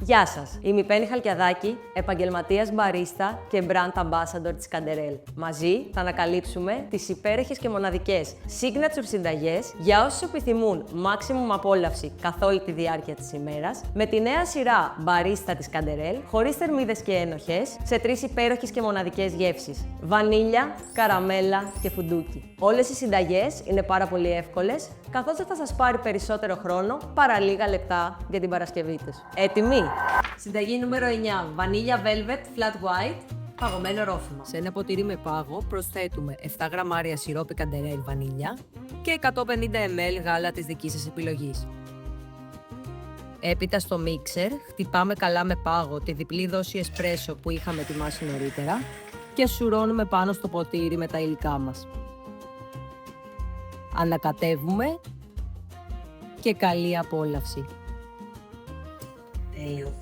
Γεια σας, είμαι η Πέννη Χαλκιαδάκη, επαγγελματίας μπαρίστα και brand ambassador της Canderel. Μαζί θα ανακαλύψουμε τις υπέροχες και μοναδικές signature συνταγές για όσους επιθυμούν maximum απόλαυση καθ' όλη τη διάρκεια της ημέρας, με τη νέα σειρά μπαρίστα της Canderel, χωρίς θερμίδες και ένοχες, σε 3 υπέροχες και μοναδικές γεύσεις: βανίλια, καραμέλα και φουντούκι. Όλες οι συνταγές είναι πάρα πολύ εύκολες, καθώς δεν θα σας πάρει περισσότερο χρόνο παρά λίγα λεπτά για την παρασκευή τους. Έτοιμοι! Συνταγή νούμερο 9. Βανίλια Velvet Flat White, παγωμένο ρόφημα. Σε ένα ποτήρι με πάγο προσθέτουμε 7 γραμμάρια σιρόπι Canderel βανίλια και 150 ml γάλα της δικής σας επιλογής. Έπειτα στο μίξερ χτυπάμε καλά με πάγο τη διπλή δόση εσπρέσο που είχαμε ετοιμάσει νωρίτερα και σουρώνουμε πάνω στο ποτήρι με τα υλικά μας. Ανακατεύουμε και καλή απόλαυση. Τέλειο.